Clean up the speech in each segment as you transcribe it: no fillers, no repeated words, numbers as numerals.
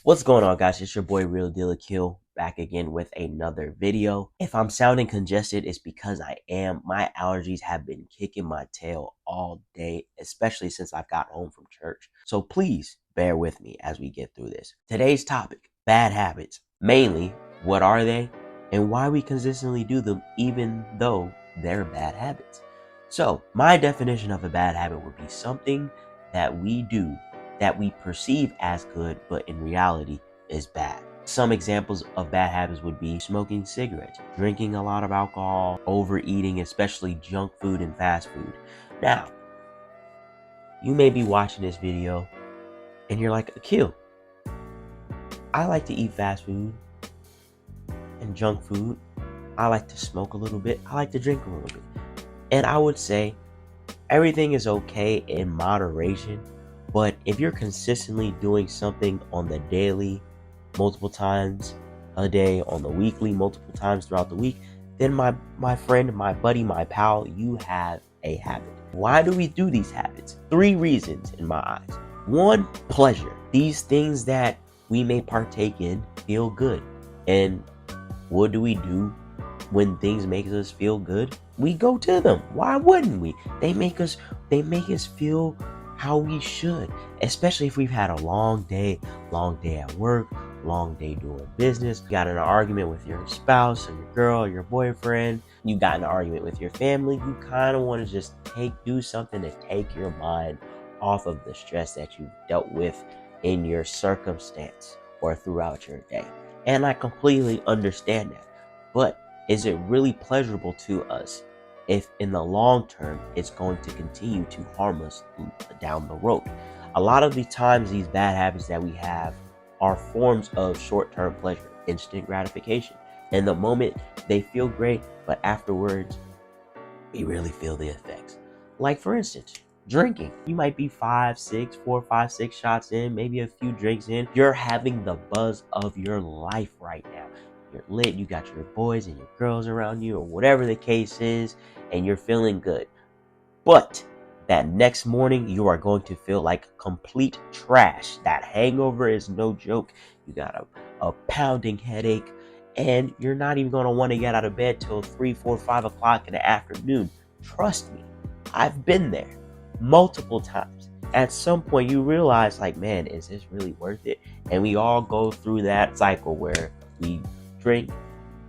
What's going on, guys? It's your boy RealDeal back again with another video. If I'm sounding congested, it's because I am. My allergies have been kicking my tail all day, especially since I got home from church. So please bear with me as we get through this. Today's topic, bad habits. Mainly, what are they and why we consistently do them even though they're bad habits. So my definition of a bad habit would be something that we do that we perceive as good, but in reality is bad. Some examples of bad habits would be smoking cigarettes, drinking a lot of alcohol, overeating, especially junk food and fast food. Now, you may be watching this video and you're like, Akil, I like to eat fast food and junk food. I like to smoke a little bit. I like to drink a little bit. And I would say everything is okay in moderation. But if you're consistently doing something on the daily, multiple times a day, on the weekly, multiple times throughout the week, then my friend, my buddy, my pal, you have a habit. Why do we do these habits? 3 reasons in my eyes. 1, pleasure. These things that we may partake in feel good. And what do we do when things make us feel good? We go to them. Why wouldn't we? They make us feel how we should, especially if we've had a long day at work, long day doing business. You got in an argument with your spouse or your girl or your boyfriend. You got in an argument with your family. You kind of want to just do something to take your mind off of the stress that you've dealt with in your circumstance or throughout your day. And I completely understand that. But is it really pleasurable to us if in the long term it's going to continue to harm us down the road? A lot of the times these bad habits that we have are forms of short-term pleasure, instant gratification. In the moment they feel great, but afterwards we really feel the effects. Like, for instance, drinking. You might be 4, 5, 6 shots in, maybe a few drinks in. You're having the buzz of your life right now. You're lit, you got your boys and your girls around you, or whatever the case is, and you're feeling good. But that next morning, you are going to feel like complete trash. That hangover is no joke. You got a pounding headache, and you're not even going to want to get out of bed till 3, 4, 5 o'clock in the afternoon. Trust me, I've been there multiple times. At some point, you realize, like, man, is this really worth it? And we all go through that cycle where we drink,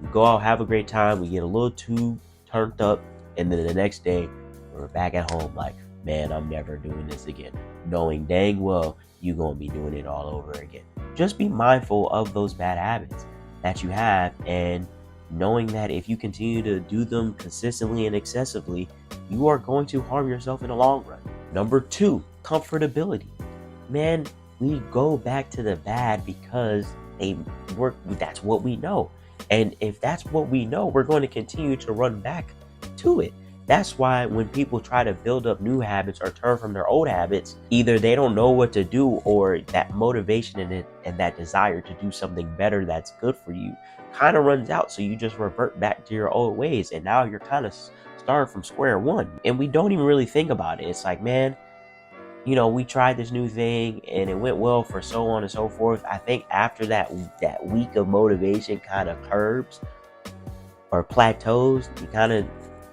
we go out, have a great time, we get a little too turned up, and then the next day we're back at home like, man, I'm never doing this again, knowing dang well you're gonna be doing it all over again. Just be mindful of those bad habits that you have, and knowing that if you continue to do them consistently and excessively, you are going to harm yourself in the long run. Number 2, comfortability. Man, we go back to the bad because they work. That's what we know. And if that's what we know, we're going to continue to run back to it. That's why when people try to build up new habits or turn from their old habits, either they don't know what to do, or that motivation and that desire to do something better that's good for you kind of runs out. So you just revert back to your old ways. And now you're kind of starting from square one. And we don't even really think about it. It's like, man, we tried this new thing and it went well for so on and so forth. I think after that week of motivation kind of curbs or plateaus,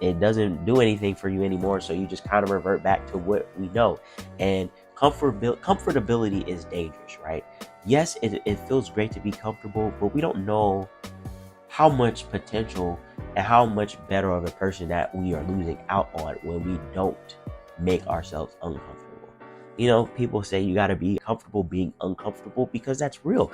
it doesn't do anything for you anymore. So you just kind of revert back to what we know. And comfortability is dangerous, right? Yes, it feels great to be comfortable, but we don't know how much potential and how much better of a person that we are losing out on when we don't make ourselves uncomfortable. People say you got to be comfortable being uncomfortable, because that's real.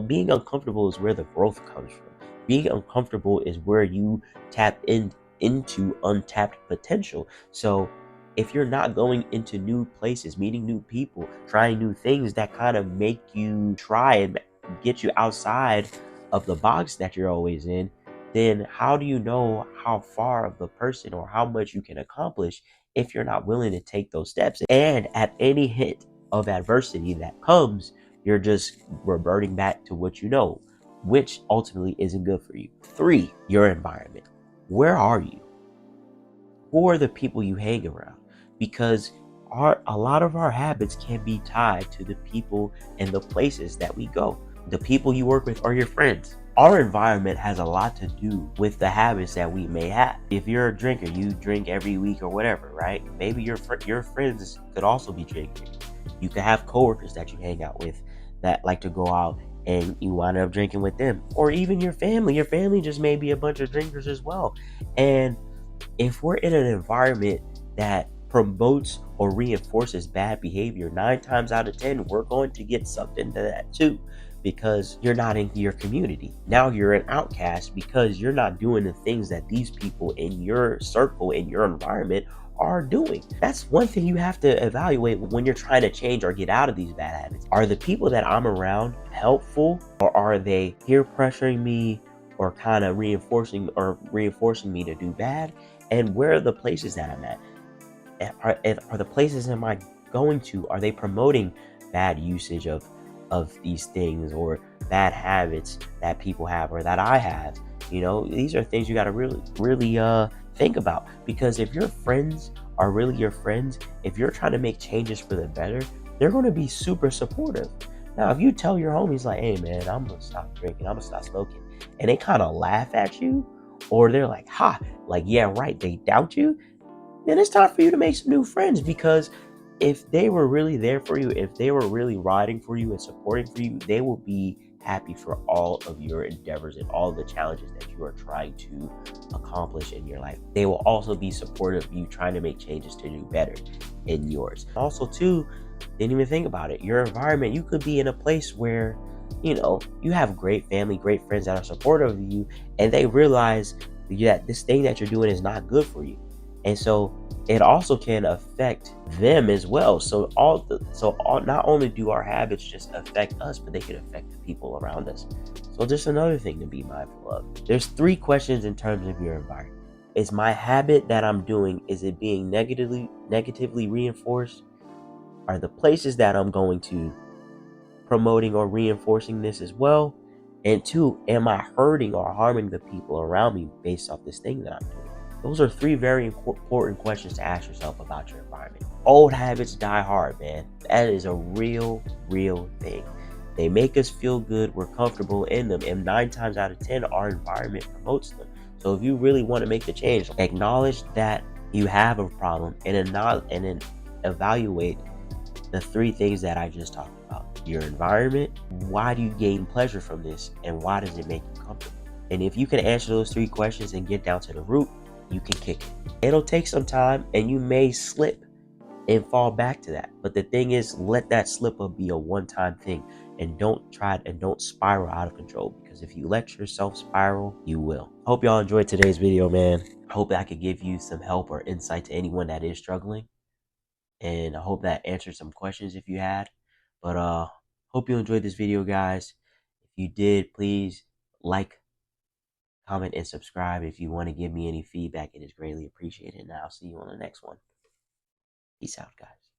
Being uncomfortable is where the growth comes from. Being uncomfortable is where you tap into untapped potential. So if you're not going into new places, meeting new people, trying new things that kind of make you try and get you outside of the box that you're always in, then how do you know how far of the person or how much you can accomplish if you're not willing to take those steps? And at any hit of adversity that comes, you're just reverting back to what you know, which ultimately isn't good for you. 3, your environment. Where are you? Who are the people you hang around? Because A lot of our habits can be tied to the people and the places that we go. The people you work with are your friends. Our environment has a lot to do with the habits that we may have. If you're a drinker, you drink every week or whatever, right? Maybe your friends could also be drinking. You could have coworkers that you hang out with that like to go out and you wind up drinking with them. Or even your family. Your family just may be a bunch of drinkers as well. And if we're in an environment that promotes or reinforces bad behavior, 9 times out of 10, we're going to get sucked into that too, because you're not in your community. Now you're an outcast because you're not doing the things that these people in your circle, in your environment, are doing. That's one thing you have to evaluate when you're trying to change or get out of these bad habits. Are the people that I'm around helpful, or are they peer pressuring me or kind of reinforcing me to do bad? And where are the places that I'm at? Are the places am I going to, are they promoting bad usage of these things or bad habits that people have or that I have? These are things you got to really think about, because if your friends are really your friends, if you're trying to make changes for the better, they're going to be super supportive. Now, if you tell your homies like, "Hey man, I'm gonna stop drinking, I'm gonna stop smoking," and they kind of laugh at you, or they're like, "Ha, like yeah, right," they doubt you, then it's time for you to make some new friends, because if they were really there for you, if they were really riding for you and supporting for you, they will be happy for all of your endeavors and all the challenges that you are trying to accomplish in your life. They will also be supportive of you trying to make changes to do better in yours. Also, too, didn't even think about it. Your environment, you could be in a place where, you have great family, great friends that are supportive of you, and they realize that this thing that you're doing is not good for you. And so it also can affect them as well. Not only do our habits just affect us, but they can affect the people around us. So just another thing to be mindful of. There's 3 questions in terms of your environment. Is my habit that I'm doing, is it being negatively reinforced? Are the places that I'm going to promoting or reinforcing this as well? And 2, am I hurting or harming the people around me based off this thing that I'm doing? Those are 3 very important questions to ask yourself about your environment. Old habits die hard, man. That is a real thing. They make us feel good. We're comfortable in them. And 9 times out of 10, our environment promotes them. So if you really want to make the change, acknowledge that you have a problem and then evaluate the 3 things that I just talked about. Your environment, why do you gain pleasure from this, and why does it make you comfortable? And if you can answer those 3 questions and get down to the root, you can kick it. It'll take some time and you may slip and fall back to that. But the thing is, let that slip up be a one-time thing, and don't spiral out of control, because if you let yourself spiral, you will. Hope y'all enjoyed today's video, man. Hope I could give you some help or insight to anyone that is struggling. And I hope that answered some questions if you had. But hope you enjoyed this video, guys. If you did, please like, comment, and subscribe. If you want to give me any feedback, it is greatly appreciated. And I'll see you on the next one. Peace out, guys.